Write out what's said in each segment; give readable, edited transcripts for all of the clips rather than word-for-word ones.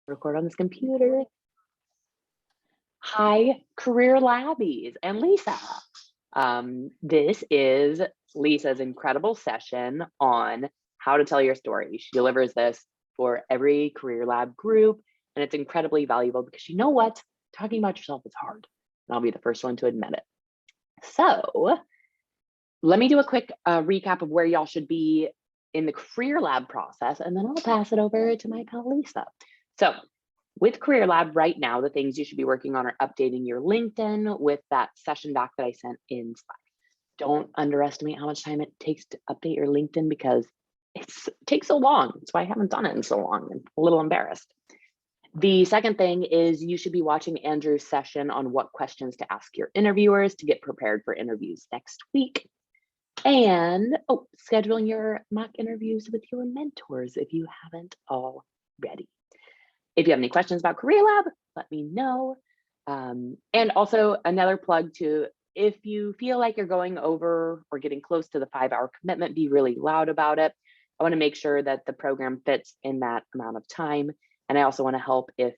Record on this computer. Hi, Career Labbies and Lisa. This is Lisa's incredible session on how to tell your story. She delivers this for every Career Lab group, and it's incredibly valuable because you know what? Talking about yourself is hard, and I'll be the first one to admit it. So let me do a quick recap of where y'all should be in the Career Lab process, and then I'll pass it over to my pal Lisa. So with Career Lab right now, the things you should be working on are updating your LinkedIn with that session doc that I sent in Slack. Don't underestimate how much time it takes to update your LinkedIn because it takes so long. That's why I haven't done it in so long. I'm a little embarrassed. The second thing is you should be watching Andrew's session on what questions to ask your interviewers to get prepared for interviews next week. And scheduling your mock interviews with your mentors if you haven't already. If you have any questions about Career Lab, let me know. And also another plug to, if you feel like you're going over or getting close to the 5-hour commitment, be really loud about it. I want to make sure that the program fits in that amount of time. And I also want to help if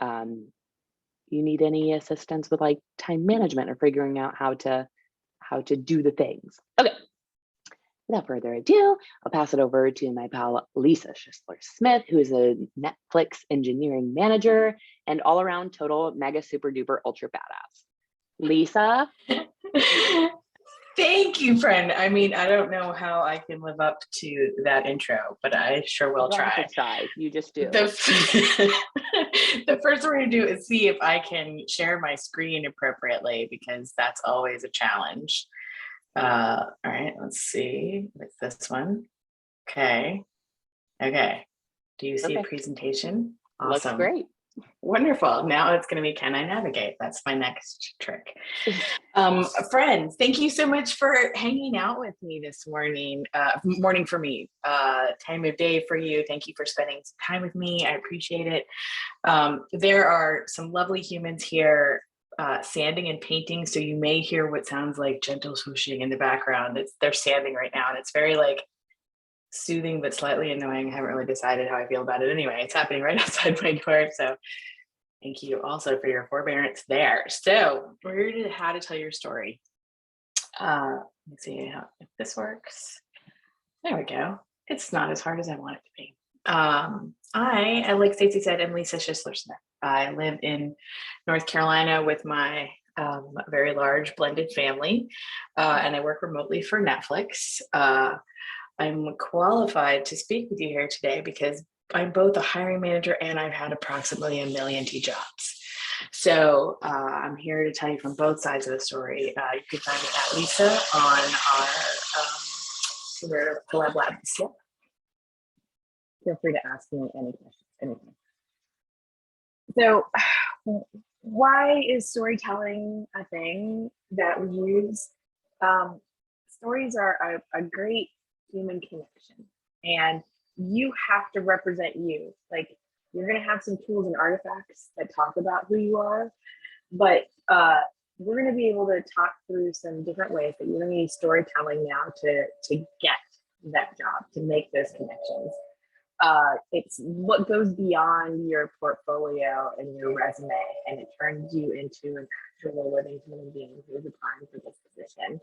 you need any assistance with like time management or figuring out how to do the things. Okay. Without further ado, I'll pass it over to my pal, Lisa Schisler-Smith, who is a Netflix engineering manager and all-around total mega super duper ultra badass. Lisa. Thank you, friend. I mean, I don't know how I can live up to that intro, but I sure will try. You just do. The first thing we're going to do is see if I can share my screen appropriately, because that's always a challenge. All right, let's see with this one. Okay. Do you see a presentation? Awesome. Looks great. Wonderful. Now it's going to be, can I navigate? That's my next trick. Friends, thank you so much for hanging out with me this morning. Morning for me, time of day for you. Thank you for spending some time with me. I appreciate it. There are some lovely humans here sanding and painting, so you may hear what sounds like gentle swooshing in the background. They're sanding right now, and it's very like soothing but slightly annoying. I haven't really decided how I feel about it. Anyway, it's happening right outside my door, so thank you also for your forbearance there. So we're going to how to tell your story. Let's see if this works. There we go. It's not as hard as I want it to be. I, like Stacey said, am Lisa Schisler-Smith. I live in North Carolina with my very large blended family, and I work remotely for Netflix. I'm qualified to speak with you here today because I'm both a hiring manager and I've had approximately 1 million jobs. So I'm here to tell you from both sides of the story. You can find me at Lisa on our Collab Lab. Yeah. Feel free to ask me any questions, anything. So why is storytelling a thing that we use? Stories are a great human connection, and you have to represent you. Like, you're going to have some tools and artifacts that talk about who you are, but we're going to be able to talk through some different ways that you're going to use storytelling now to get that job, to make those connections. It's what goes beyond your portfolio and your resume, and it turns you into an actual living human being who's applying for this position.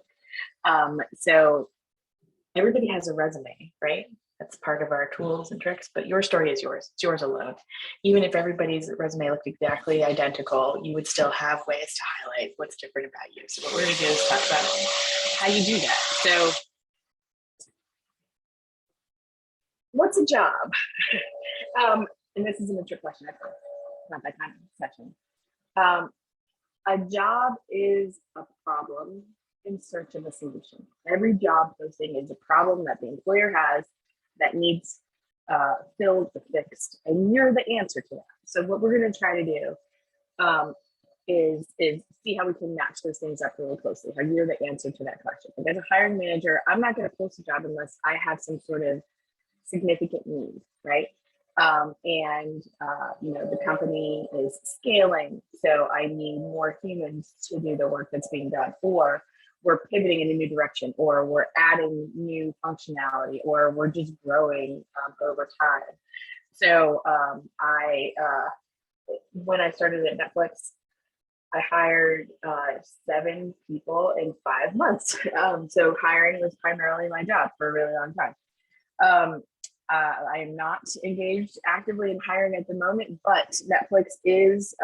So everybody has a resume, right? That's part of our tools and tricks, but your story is yours. It's yours alone. Even if everybody's resume looked exactly identical, you would still have ways to highlight what's different about you. So what we're going to do is talk about how you do that. So what's a job? And this isn't a trick question, I promise. It's not that kind of session. A job is a problem in search of a solution. Every job posting is a problem that the employer has that needs filled or fixed, and you're the answer to that. So what we're going to try to do is see how we can match those things up really closely, how you're the answer to that question. Like, as a hiring manager, I'm not going to post a job unless I have some sort of significant need, right? The company is scaling, so I need more humans to do the work that's being done, or we're pivoting in a new direction, or we're adding new functionality, or we're just growing over time. So when I started at Netflix, I hired 7 people in 5 months. So hiring was primarily my job for a really long time. I am not engaged actively in hiring at the moment, but Netflix is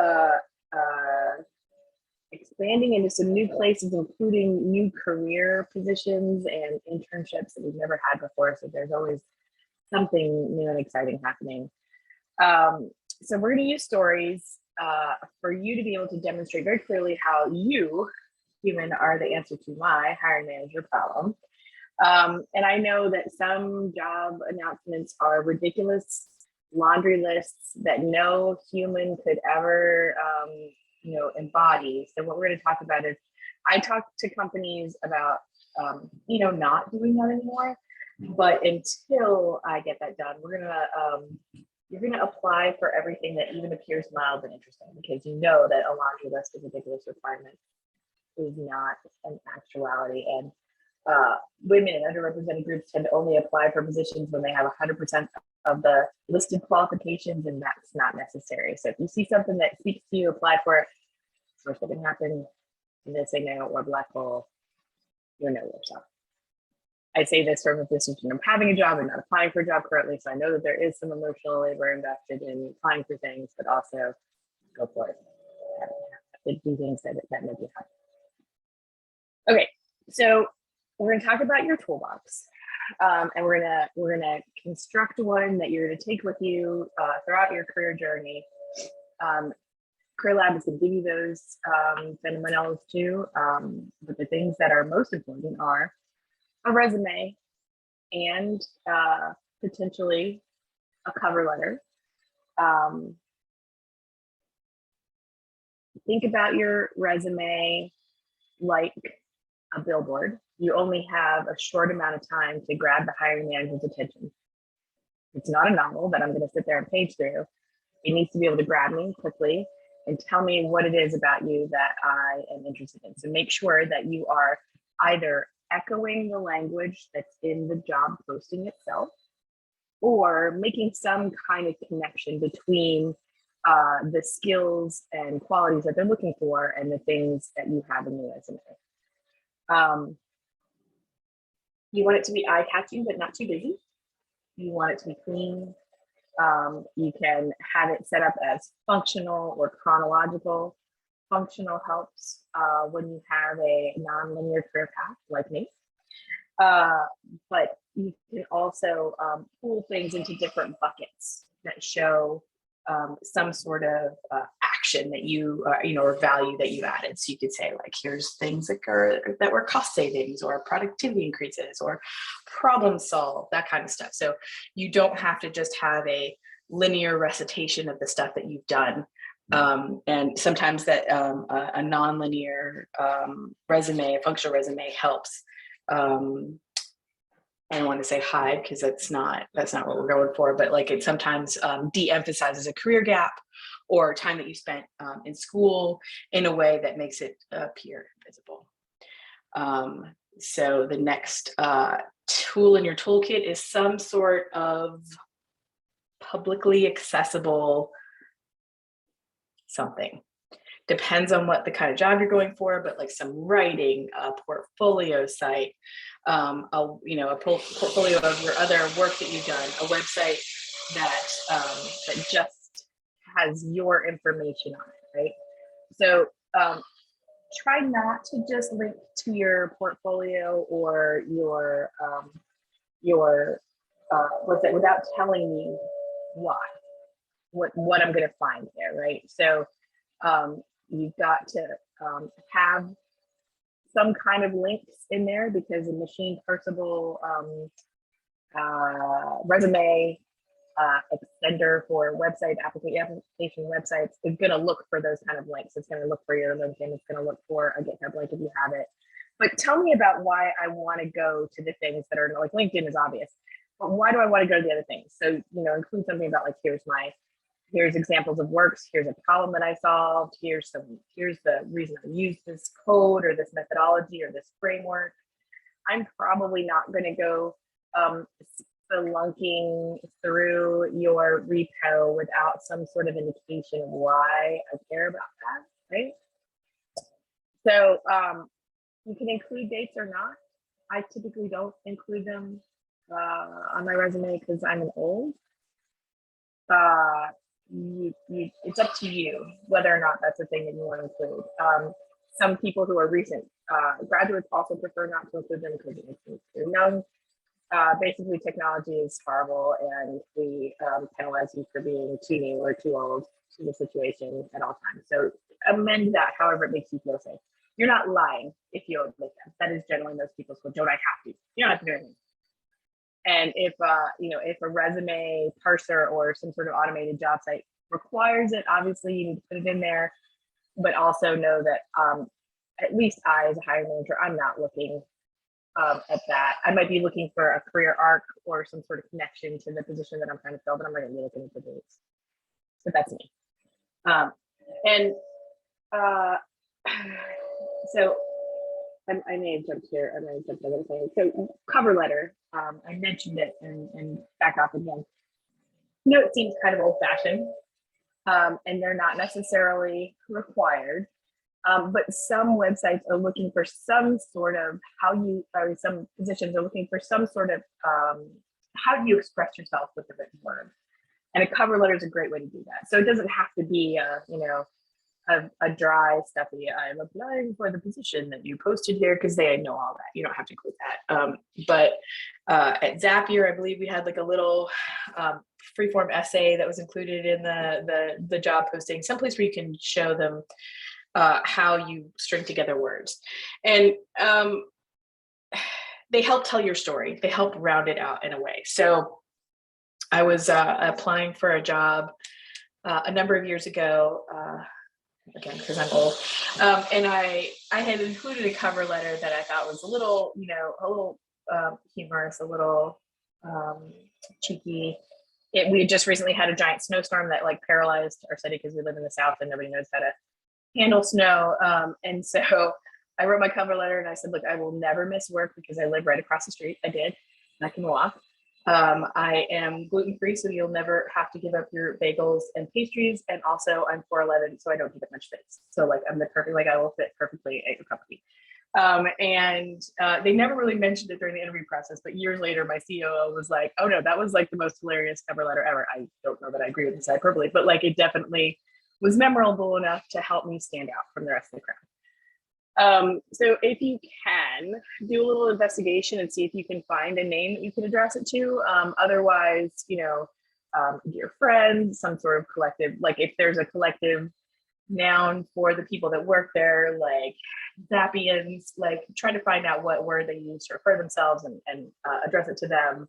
expanding into some new places, including new career positions and internships that we've never had before. So there's always something new and exciting happening. So we're going to use stories for you to be able to demonstrate very clearly how you, human, are the answer to my hiring manager problem. And I know that some job announcements are ridiculous laundry lists that no human could ever, embody. So what we're going to talk about is, I talk to companies about, not doing that anymore. But until I get that done, you're gonna apply for everything that even appears mild and interesting, because you know that a laundry list of ridiculous requirements is not an actuality. And women and underrepresented groups tend to only apply for positions when they have 100% of the listed qualifications, and that's not necessary. So if you see something that speaks to you, apply for it. If something happens, missing out or black hole, you know yourself. I say this from a position of having a job and not applying for a job currently, so I know that there is some emotional labor invested in applying for things, but also go for it. Do things that make you happy. Okay, so we're going to talk about your toolbox, and we're gonna construct one that you're going to take with you throughout your career journey. Collab is going to give you those fundamentals too, but the things that are most important are a resume and potentially a cover letter. Think about your resume like a billboard. You only have a short amount of time to grab the hiring manager's attention. It's not a novel that I'm going to sit there and page through. It needs to be able to grab me quickly and tell me what it is about you that I am interested in. So make sure that you are either echoing the language that's in the job posting itself, or making some kind of connection between the skills and qualities that they're looking for and the things that you have in your resume. You want it to be eye-catching, but not too busy. You want it to be clean. You can have it set up as functional or chronological. Functional helps when you have a non-linear career path like me. But you can also pull things into different buckets that show some sort of action that you, or value that you added. So you could say, like, here's things that were cost savings or productivity increases or problem solve, that kind of stuff. So you don't have to just have a linear recitation of the stuff that you've done. And sometimes that a non-linear resume, a functional resume helps. I don't want to say hide, because that's not what we're going for, but like it sometimes de-emphasizes a career gap or time that you spent in school in a way that makes it appear visible. So the next tool in your toolkit is some sort of publicly accessible something. Depends on what the kind of job you're going for, but like some writing, a portfolio site, a portfolio of your other work that you've done, a website that just has your information on it, right? So try not to just link to your portfolio or your without telling me why, what I'm going to find there, right? So you've got to have some kind of links in there, because a machine parsable resume extender for website application websites is going to look for those kind of links. It's going to look for your LinkedIn. It's going to look for a GitHub link if you have it. But tell me about why I want to go to the things that are like LinkedIn is obvious, but why do I want to go to the other things? So, include something about like, here's examples of works, here's a problem that I solved, here's the reason I used this code or this methodology or this framework. I'm probably not going to go spelunking through your repo without some sort of indication of why I care about that, right? So you can include dates or not. I typically don't include them on my resume because I'm an old. It's up to you whether or not that's a thing that you want to include. Some people who are recent graduates also prefer not to include them because it makes them too young. Basically, technology is horrible, and we penalize you for being too new or too old to the situation at all times. So amend that however it makes you feel safe. You're not lying if you omit them. That is generally most people's, well, don't I have to? You don't have to do anything. And if if a resume parser or some sort of automated job site requires it, obviously you need to put it in there. But also know that at least I, as a hiring manager, I'm not looking at that. I might be looking for a career arc or some sort of connection to the position that I'm trying to fill, but I'm not going to be looking at the dates. But that's me. So I may have jumped here. I may have jumped over the thing. So cover letter, I mentioned it and back off again. It seems kind of old fashioned, and they're not necessarily required. But some websites are looking for some sort of some positions are looking for some sort of how do you express yourself with the written word, and a cover letter is a great way to do that. So it doesn't have to be a dry, stuffy, I'm applying for the position that you posted here, because they know all that. You don't have to include that. But at Zapier, I believe we had like a little freeform essay that was included in the job posting, someplace where you can show them how you string together words. And they help tell your story. They help round it out in a way. So I was applying for a job a number of years ago, again, because I'm old. And I had included a cover letter that I thought was a little humorous, a little cheeky. We had just recently had a giant snowstorm that like paralyzed our city because we live in the South and nobody knows how to handle snow. And so I wrote my cover letter and I said, look, I will never miss work because I live right across the street. I did, and I can walk. I am gluten-free, so you'll never have to give up your bagels and pastries. And also I'm 4'11", so I don't take up much space. So like I'm the perfect, like I will fit perfectly at your company. And they never really mentioned it during the interview process, but years later, my COO was like, oh no, that was like the most hilarious cover letter ever. I don't know that I agree with this hyperbole, but like it definitely was memorable enough to help me stand out from the rest of the crowd. So if you can do a little investigation and see if you can find a name that you can address it to. Otherwise, your friends, some sort of collective, like if there's a collective noun for the people that work there, like Zapians, like try to find out what word they use to refer themselves and address it to them.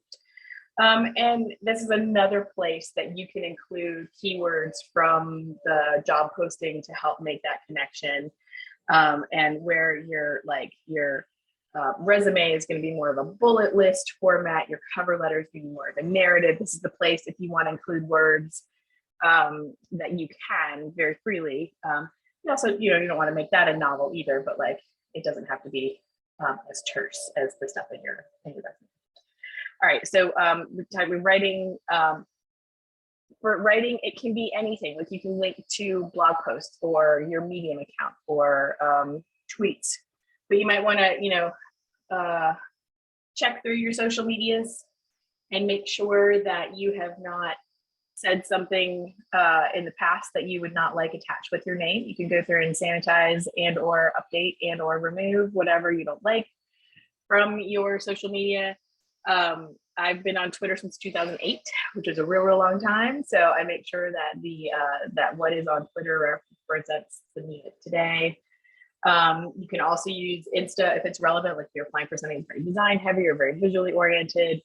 And this is another place that you can include keywords from the job posting to help make that connection. And where your resume is going to be more of a bullet list format, your cover letter is going to be more of a narrative. This is the place if you want to include words that you can very freely. You also, you don't want to make that a novel either, but like it doesn't have to be as terse as the stuff in your resume. All right, so we're writing. For writing, it can be anything. Like you can link to blog posts or your Medium account or tweets, but you might want to, check through your social medias and make sure that you have not said something in the past that you would not like attached with your name. You can go through and sanitize and or update and or remove whatever you don't like from your social media. I've been on Twitter since 2008, which is a real long time. So I make sure that that what is on Twitter represents the me of today. You can also use Insta if it's relevant, like if you're applying for something very design heavy or very visually oriented.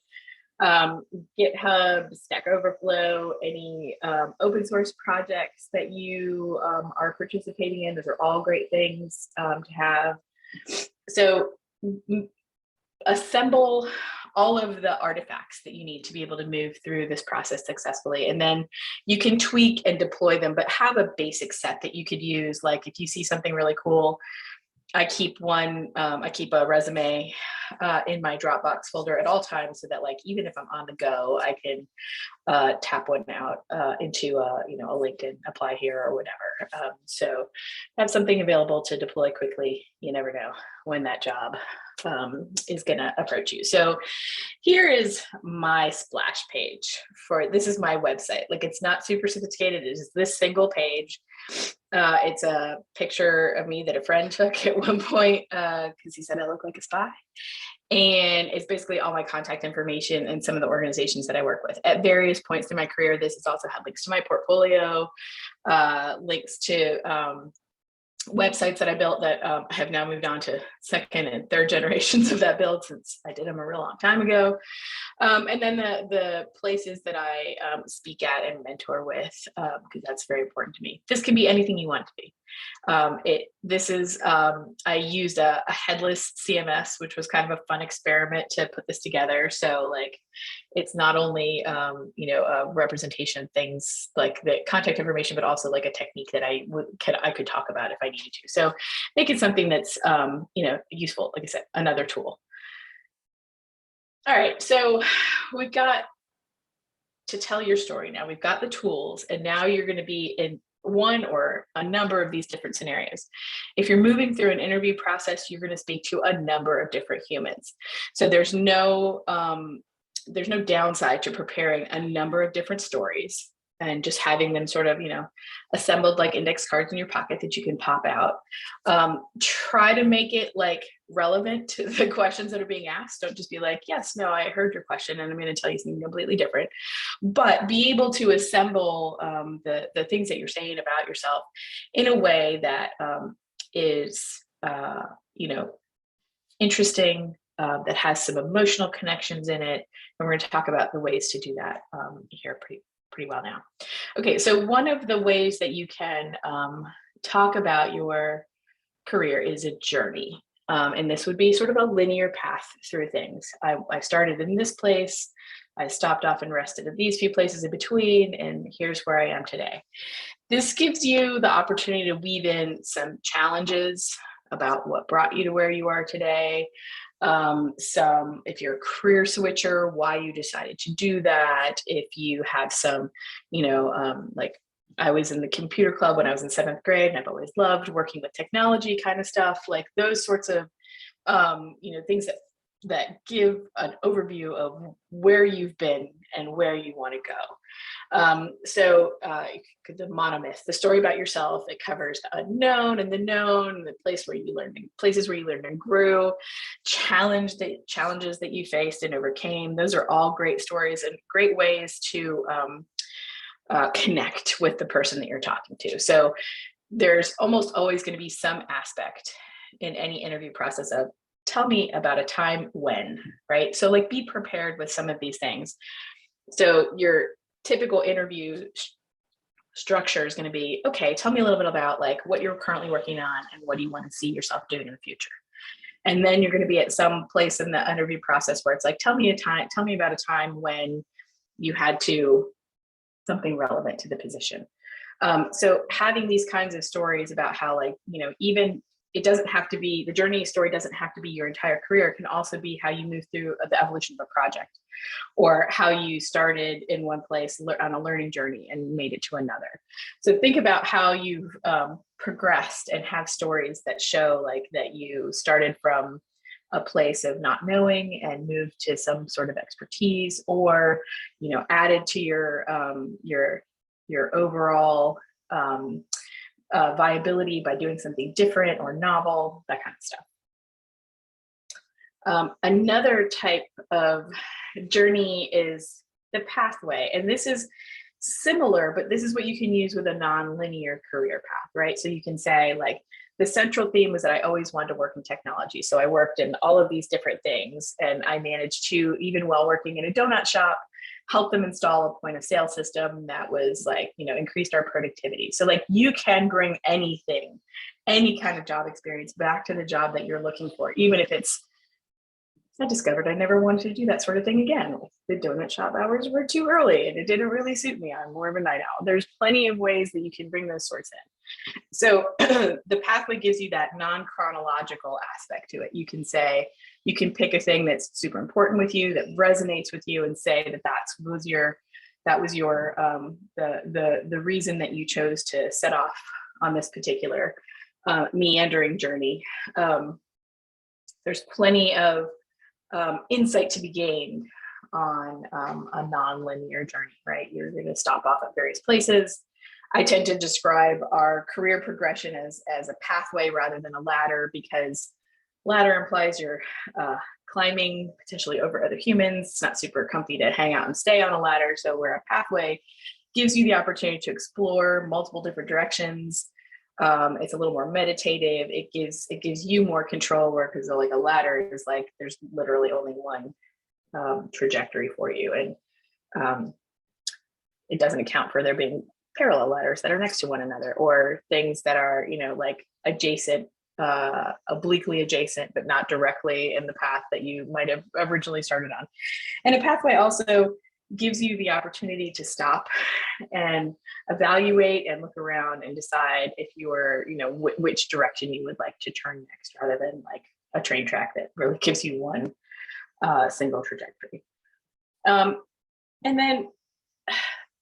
GitHub, Stack Overflow, any open source projects that you are participating in. Those are all great things to have. So assemble all of the artifacts that you need to be able to move through this process successfully. And then you can tweak and deploy them, but have a basic set that you could use. Like if you see something really cool, I keep a resume in my Dropbox folder at all times, so that like even if I'm on the go, I can tap one out into a LinkedIn apply here or whatever. So have something available to deploy quickly. You never know when that job is going to approach you. So here is my splash page for, this is my website. Like, it's not super sophisticated. It is this single page. It's a picture of me that a friend took at one point because he said I look like a spy. And it's basically all my contact information and some of the organizations that I work with at various points in my career. This has also had links to my portfolio, links to websites that I built that have now moved on to second and third generations of that build, since I did them a real long time ago. And then the places that I speak at and mentor with, because that's very important to me. This can be anything you want it to be. I used a headless CMS, which was kind of a fun experiment to put this together. So like, it's not only, a representation of things like the contact information, but also like a technique that I could talk about if I needed to. So make it something that's, useful. Like I said, another tool. All right, so we've got to tell your story now. We've got the tools, and now you're going to be in one or a number of these different scenarios. If you're moving through an interview process, you're going to speak to a number of different humans. So there's no downside to preparing a number of different stories and just having them sort of, assembled like index cards in your pocket that you can pop out. Try to make it like relevant to the questions that are being asked. Don't just be like, yes, no, I heard your question and I'm going to tell you something completely different. But be able to assemble the things that you're saying about yourself in a way that is, interesting, that has some emotional connections in it. And we're going to talk about the ways to do that here pretty well now. Okay, so one of the ways that you can talk about your career is a journey. And this would be sort of a linear path through things. I started in this place, I stopped off and rested at these few places in between, and here's where I am today. This gives you the opportunity to weave in some challenges about what brought you to where you are today. If you're a career switcher, why you decided to do that. If you have some, like I was in the computer club when I was in 7th grade, and I've always loved working with technology kind of stuff, like those sorts of, things that give an overview of where you've been and where you want to go. The monomyth, the story about yourself, it covers the unknown and the known, the places where you learned and grew, challenges that you faced and overcame. Those are all great stories and great ways to connect with the person that you're talking to. So there's almost always going to be some aspect in any interview process of, tell me about a time when, right? So like, be prepared with some of these things. So your typical interview structure is going to be, okay, tell me a little bit about like what you're currently working on and what do you want to see yourself doing in the future. And then you're going to be at some place in the interview process where it's like, tell me about a time when you had to, something relevant to the position. So having these kinds of stories about how, like, even it doesn't have to be, the journey story doesn't have to be your entire career. It can also be how you move through the evolution of a project, or how you started in one place on a learning journey and made it to another. So think about how you've progressed, and have stories that show like that you started from a place of not knowing and moved to some sort of expertise, or, added to your overall viability by doing something different or novel, that kind of stuff. Another type of journey is the pathway. And this is similar, but this is what you can use with a non-linear career path, right? So you can say like, the central theme was that I always wanted to work in technology. So I worked in all of these different things, and I managed to, even while working in a donut shop, help them install a point of sale system that was like, increased our productivity. So like, you can bring anything, any kind of job experience back to the job that you're looking for, even if I discovered I never wanted to do that sort of thing again. The donut shop hours were too early and it didn't really suit me. I'm more of a night owl. There's plenty of ways that you can bring those sorts in. So the pathway gives you that non-chronological aspect to it. You can say, you can pick a thing that's super important with you, that resonates with you, and say that that was your the reason that you chose to set off on this particular meandering journey. There's plenty of insight to be gained on a non-linear journey, right? You're going to stop off at various places. I tend to describe our career progression as a pathway rather than a ladder, because ladder implies you're climbing potentially over other humans. It's not super comfy to hang out and stay on a ladder. So where a pathway gives you the opportunity to explore multiple different directions. It's a little more meditative. It gives you more control, where, because like a ladder is like, there's literally only one trajectory for you. And it doesn't account for there being parallel ladders that are next to one another, or things that are, like adjacent, obliquely adjacent, but not directly in the path that you might have originally started on. And a pathway also gives you the opportunity to stop and evaluate and look around and decide if you are, which direction you would like to turn next, rather than like a train track that really gives you one single trajectory. And then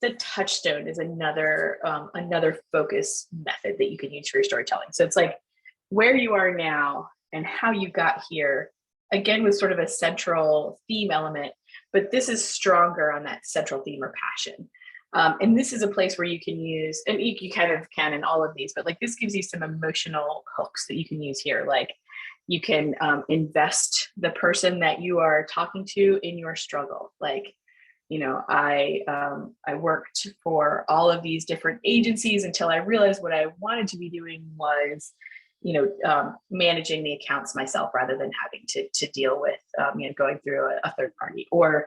the touchstone is another focus method that you can use for your storytelling. So it's like where you are now and how you got here, again, with sort of a central theme element, but this is stronger on that central theme or passion. And this is a place where you can use, and you kind of can in all of these, but like this gives you some emotional hooks that you can use here. Like you can invest the person that you are talking to in your struggle. Like, I worked for all of these different agencies until I realized what I wanted to be doing was, managing the accounts myself, rather than having to deal with, going through a third party. Or,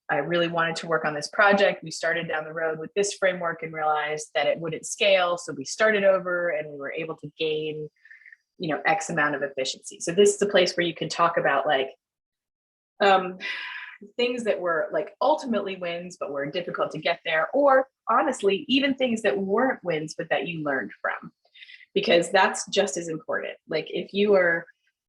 I really wanted to work on this project. We started down the road with this framework and realized that it wouldn't scale. So we started over and we were able to gain, X amount of efficiency. So this is a place where you can talk about like, things that were like ultimately wins, but were difficult to get there, or honestly, even things that weren't wins, but that you learned from, because that's just as important. Like if you are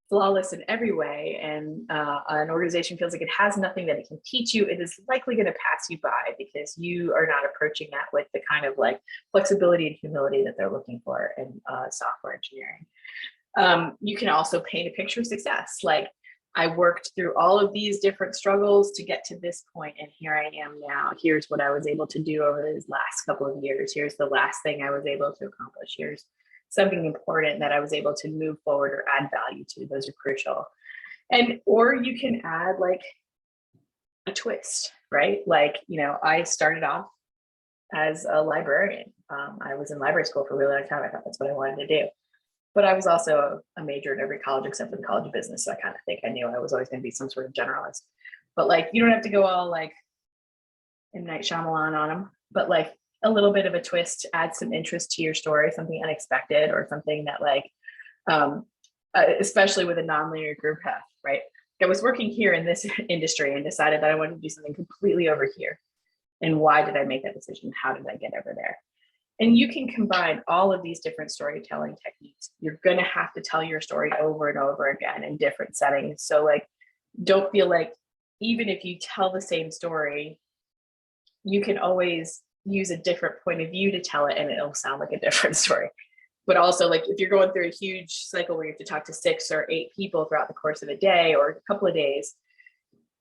flawless in every way and an organization feels like it has nothing that it can teach you, it is likely going to pass you by, because you are not approaching that with the kind of like flexibility and humility that they're looking for in software engineering. You can also paint a picture of success. Like, I worked through all of these different struggles to get to this point, and here I am now. Here's what I was able to do over these last couple of years. Here's the last thing I was able to accomplish. Here's something important that I was able to move forward or add value to. Those are crucial. And, or you can add like a twist, right? Like, I started off as a librarian. I was in library school for a really long time. I thought that's what I wanted to do. But I was also a major at every college except for the College of Business. So I kind of think I knew I was always going to be some sort of generalist. But like, you don't have to go all like M. Night Shyamalan on them, but like a little bit of a twist, add some interest to your story, something unexpected, or something that like, especially with a nonlinear career path, right? I was working here in this industry and decided that I wanted to do something completely over here. And why did I make that decision? How did I get over there? And you can combine all of these different storytelling techniques. You're going to have to tell your story over and over again in different settings. So like, don't feel like even if you tell the same story, you can always use a different point of view to tell it and it'll sound like a different story. But also like if you're going through a huge cycle where you have to talk to 6 or 8 people throughout the course of a day or a couple of days,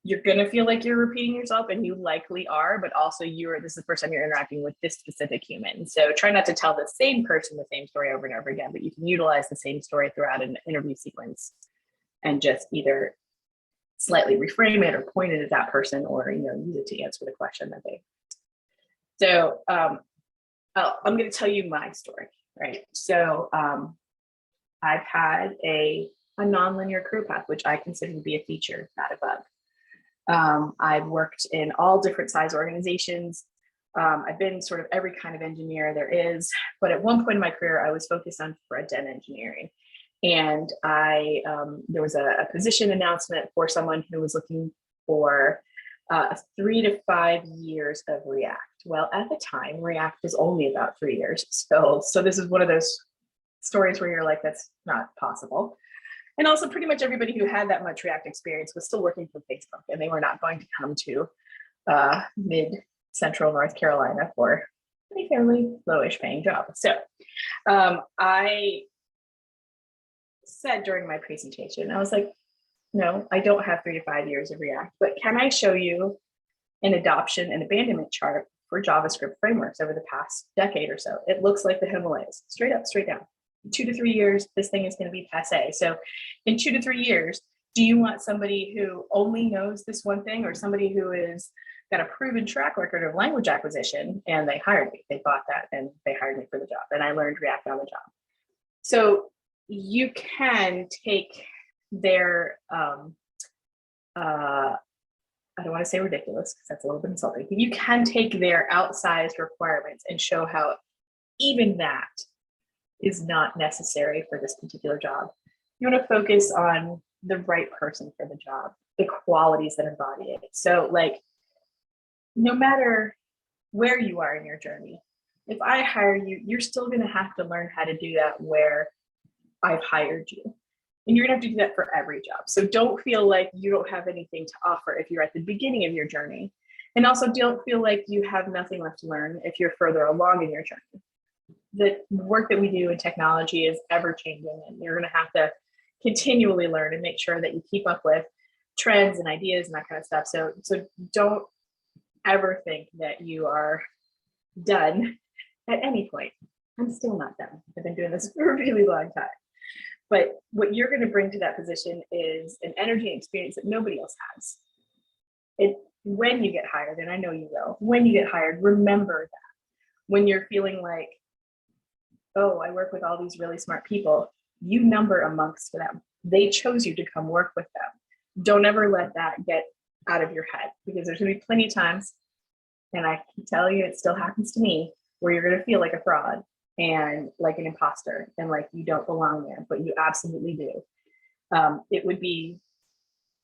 you're going to feel like you're repeating yourself, and you likely are, but also this is the first time you're interacting with this specific human. So try not to tell the same person the same story over and over again, but you can utilize the same story throughout an interview sequence and just either slightly reframe it or point it at that person, or, use it to answer the question that they. So I'm going to tell you my story, right? So I've had a nonlinear career path, which I consider to be a feature, not a bug. I've worked in all different size organizations. I've been sort of every kind of engineer there is, but at one point in my career, I was focused on front-end engineering. And there was a position announcement for someone who was looking for 3 to 5 years of React. Well, at the time, React was only about 3 years. So this is one of those stories where you're like, that's not possible. And also pretty much everybody who had that much React experience was still working for Facebook, and they were not going to come to mid-central North Carolina for a fairly lowish paying job. So I said during my presentation, I was like, no, I don't have 3 to 5 years of React, but can I show you an adoption and abandonment chart for JavaScript frameworks over the past decade or so? It looks like the Himalayas, straight up, straight down. 2 to 3 years, this thing is going to be passe. So in 2 to 3 years, do you want somebody who only knows this one thing, or somebody who is got a proven track record of language acquisition? And they hired me, they bought that and they hired me for the job, and I learned React on the job. So you can take their, I don't want to say ridiculous because that's a little bit insulting, but you can take their outsized requirements and show how even that is not necessary for this particular job. You want to focus on the right person for the job, the qualities that embody it. So like, no matter where you are in your journey, if I hire you, you're still going to have to learn how to do that where I've hired you. And you're gonna have to do that for every job. So don't feel like you don't have anything to offer if you're at the beginning of your journey. And also don't feel like you have nothing left to learn if you're further along in your journey. The work that we do in technology is ever changing, and you're gonna have to continually learn and make sure that you keep up with trends and ideas and that kind of stuff. So don't ever think that you are done at any point. I'm still not done. I've been doing this for a really long time. But what you're going to bring to that position is an energy and experience that nobody else has. When you get hired, and I know you will, when you get hired, remember that. When you're feeling like, oh, I work with all these really smart people, you number amongst them. They chose you to come work with them. Don't ever let that get out of your head, because there's going to be plenty of times, and I can tell you it still happens to me, where you're going to feel like a fraud and like an imposter and like you don't belong there, but you absolutely do. It would be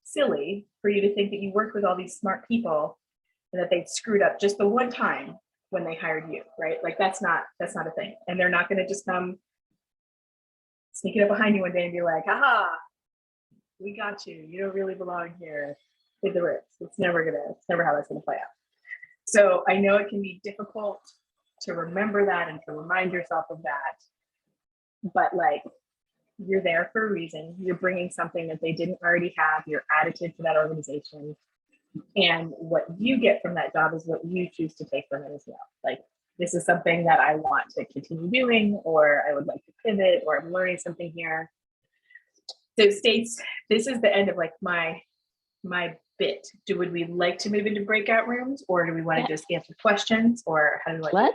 silly for you to think that you worked with all these smart people and that they'd screwed up just the one time when they hired you, right? Like that's not a thing. And they're not going to just come sneaking up behind you one day and be like, haha, we got you. You don't really belong here. Take the risk. It's never how that's going to play out. So I know it can be difficult to remember that and to remind yourself of that, but like, you're there for a reason. You're bringing something that they didn't already have. You're additive to that organization, and what you get from that job is what you choose to take from it as well. Like, this is something that I want to continue doing, or I would like to pivot, or I'm learning something here. So States, this is the end of like my bit. Would we like to move into breakout rooms, or do we want to just answer questions, or how do we like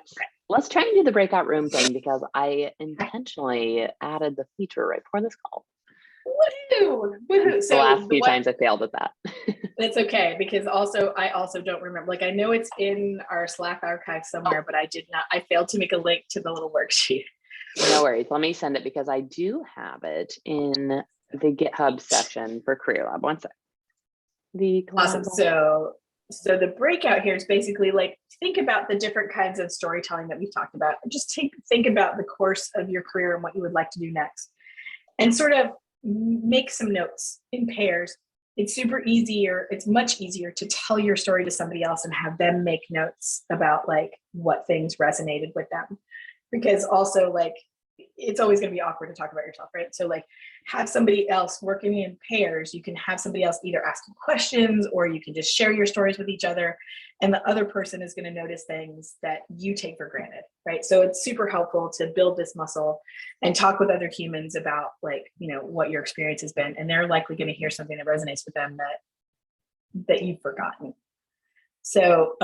let's try and do the breakout room thing, because I intentionally added the feature right before this call. Woohoo! Woohoo! So the last few times I failed at that. That's okay, because I also don't remember. Like, I know it's in our Slack archive somewhere, but I failed to make a link to the little worksheet. No worries. Let me send it, because I do have it in the GitHub section for Career Lab. One sec. Awesome. So the breakout here is basically like, think about the different kinds of storytelling that we've talked about. Just think about the course of your career and what you would like to do next, and sort of make some notes in pairs. It's much easier to tell your story to somebody else and have them make notes about like what things resonated with them, because also like, it's always going to be awkward to talk about yourself, right? So like, have somebody else working in pairs. You can have somebody else either asking questions, or you can just share your stories with each other, and the other person is going to notice things that you take for granted, right? So it's super helpful to build this muscle and talk with other humans about like, what your experience has been, and they're likely going to hear something that resonates with them that you've forgotten. So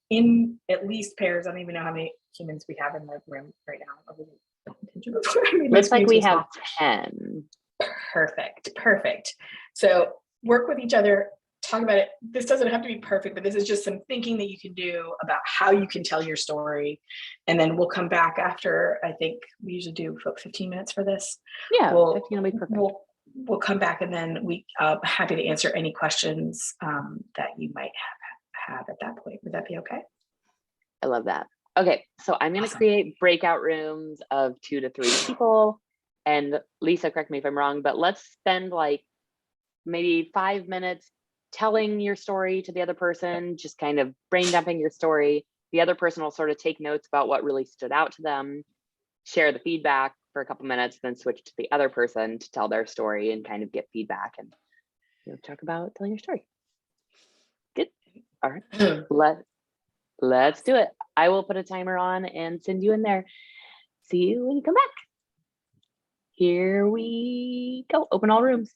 in at least pairs, I don't even know how many humans we have in the room right now. Looks like we have 10. Perfect. So work with each other, talk about it. This doesn't have to be perfect, but this is just some thinking that you can do about how you can tell your story. And then we'll come back after, I think we usually do 15 minutes for this. Yeah, 15 will be perfect. We'll come back, and then happy to answer any questions that you might have at that point. Would that be okay? I love that. Okay, so I'm going to Awesome. create breakout rooms of 2 to 3 people. And Lisa, correct me if I'm wrong, but let's spend like maybe 5 minutes telling your story to the other person, just kind of brain dumping your story. The other person will sort of take notes about what really stood out to them, share the feedback for a couple minutes, then switch to the other person to tell their story and kind of get feedback and talk about telling your story. Good. All right. Let's do it. I will put a timer on and send you in there. See you when you come back. Here we go. Open all rooms.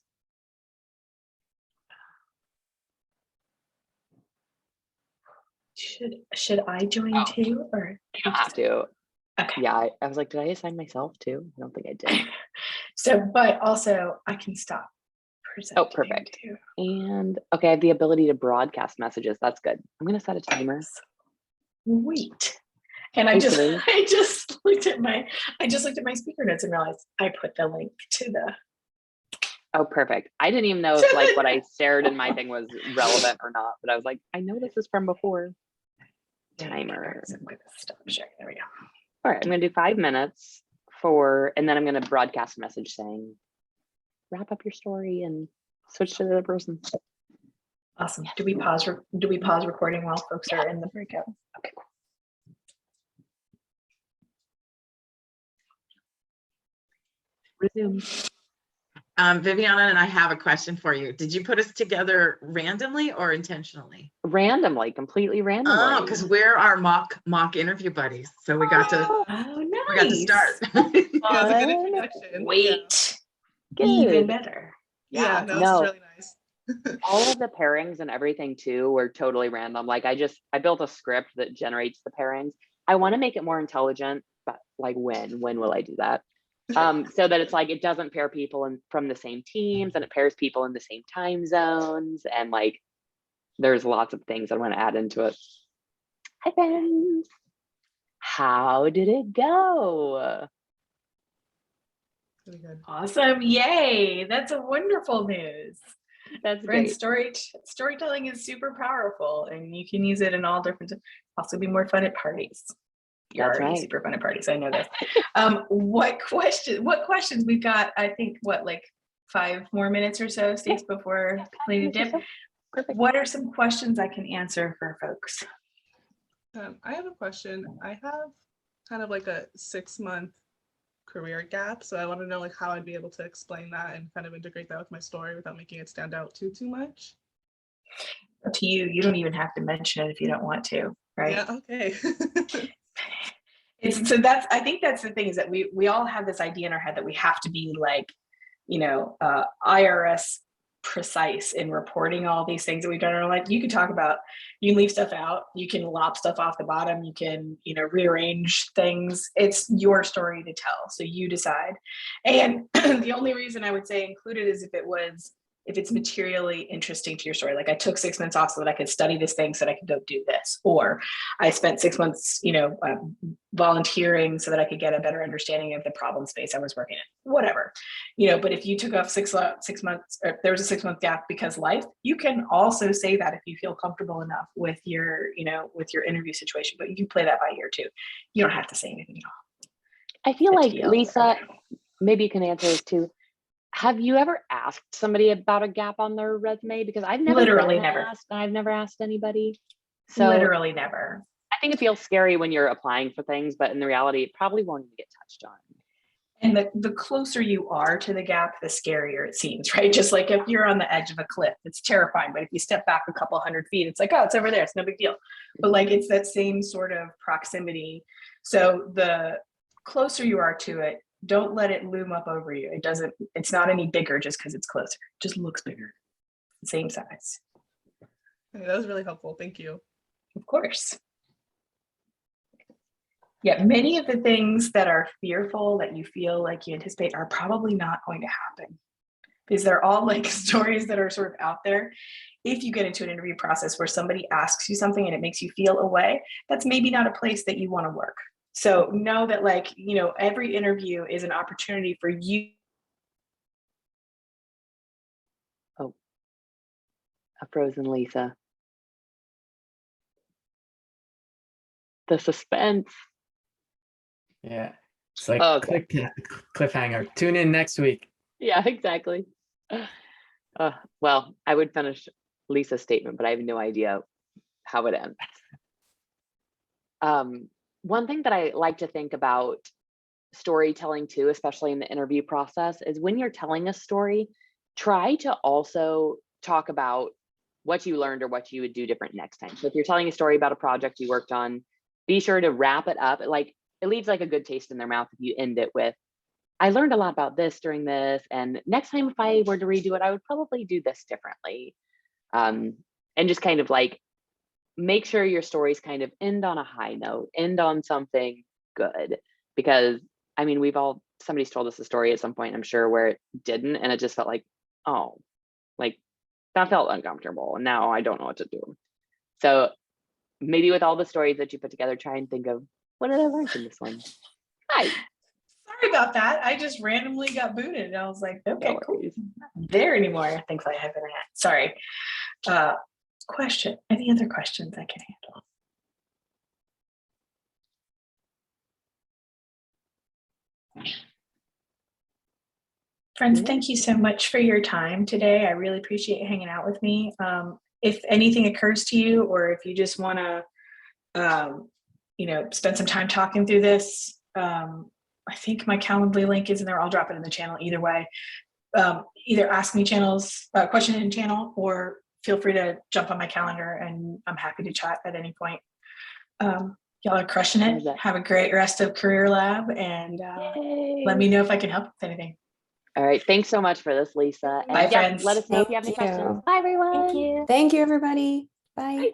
Should I join too, or you don't have to? Okay. Yeah, I was like, did I assign myself too? I don't think I did. So, but also I can stop presenting. Oh, perfect. Too. And okay, I have the ability to broadcast messages. That's good. I'm gonna set a timer. Sweet. And I just looked at my speaker notes and realized I put the link to the. Oh, perfect. I didn't even know if like what I shared in my thing was relevant or not, but I was like, I know this is from before. Timer. So I'm gonna stop sharing. There we go. All right, I'm gonna do 5 minutes and then I'm gonna broadcast a message saying, wrap up your story and switch to the other person. Awesome. Do we pause recording while folks are in the breakout? Okay, cool. Resume. Viviana and I have a question for you. Did you put us together randomly or intentionally? Randomly, completely randomly. Oh, because we're our mock interview buddies. So we got to nice. we got to start. It was a good introduction. Wait. Good. Even better. Yeah, no, it's really nice. All of the pairings and everything too were totally random. Like I built a script that generates the pairings. I want to make it more intelligent, but like when will I do that? So that it's like it doesn't pair people from the same teams, and it pairs people in the same time zones, and like there's lots of things I want to add into it. Hi friends, how did it go? Really good. Awesome. Yay. That's a wonderful news. That's Friends, great. storytelling is super powerful, and you can use it in all different. Also, be more fun at parties. You're That's already right. super fun at parties. I know this. What questions we've got? I think like 5 more minutes or so, Stace, before Lady Dip. Perfect. What are some questions I can answer for folks? I have a question. I have kind of like a 6-month career gap, so I want to know like how I'd be able to explain that and kind of integrate that with my story without making it stand out too much. Up to you. You don't even have to mention it if you don't want to, right? Yeah. Okay. I think that's the thing, is that we all have this idea in our head that we have to be like, IRS precise in reporting all these things that we've done in our life. You can leave stuff out, you can lop stuff off the bottom, you can, rearrange things. It's your story to tell. So you decide. And the only reason I would say include it is if it's materially interesting to your story. Like I took 6 months off so that I could study this thing so that I could go do this, or I spent 6 months, volunteering so that I could get a better understanding of the problem space I was working in, whatever, but if you took off 6 months, or there was a 6-month gap because life, you can also say that if you feel comfortable enough with your interview situation, but you can play that by ear too. You don't have to say anything at all. I feel like Lisa, maybe you can answer this too. Have you ever asked somebody about a gap on their resume? Because I've never asked, and I've never asked anybody. So literally never. I think it feels scary when you're applying for things, but in the reality, it probably won't even get touched on. And the closer you are to the gap, the scarier it seems, right? Just like if you're on the edge of a cliff, it's terrifying. But if you step back a couple hundred feet, it's like, oh, it's over there. It's no big deal. But like, it's that same sort of proximity. So the closer you are to it, don't let it loom up over you. It's not any bigger just because it's closer. It just looks bigger. Same size. Okay, that was really helpful. Thank you. Of course. Yeah, many of the things that are fearful that you feel like you anticipate are probably not going to happen, because they're all like stories that are sort of out there. If you get into an interview process where somebody asks you something and it makes you feel a way, that's maybe not a place that you want to work. So know that every interview is an opportunity for you. Oh, a frozen Lisa. The suspense. Yeah. It's like Okay. cliffhanger. Tune in next week. Yeah, exactly. Well, I would finish Lisa's statement, but I have no idea how it ends. One thing that I like to think about storytelling too, especially in the interview process, is when you're telling a story, try to also talk about what you learned or what you would do different next time. So if you're telling a story about a project you worked on, be sure to wrap it up. Like, it leaves like a good taste in their mouth if you end it with, I learned a lot about this during this, and next time if I were to redo it, I would probably do this differently. And just kind of like make sure your stories kind of end on a high note, end on something good. Because I mean, somebody's told us a story at some point, I'm sure, where it didn't, and it just felt like, oh, like that felt uncomfortable, and now I don't know what to do. So maybe with all the stories that you put together, try and think of, what did I learn from this one? Hi. Sorry about that. I just randomly got booted. I was like, okay, No cool. worries. Not there anymore. Thankfully I have internet. Sorry. Question. Any other questions I can handle? Friends, thank you so much for your time today. I really appreciate you hanging out with me. If anything occurs to you, or if you just want to, spend some time talking through this, I think my Calendly link is in there. I'll drop it in the channel either way. Either ask me question in channel, or feel free to jump on my calendar, and I'm happy to chat at any point. Y'all are crushing it. Have a great rest of Career Lab, and let me know if I can help with anything. All right. Thanks so much for this, Lisa. And Bye, friends. let us know if you have any Thank you. questions. Bye, everyone. Thank you, everybody. Bye. Bye.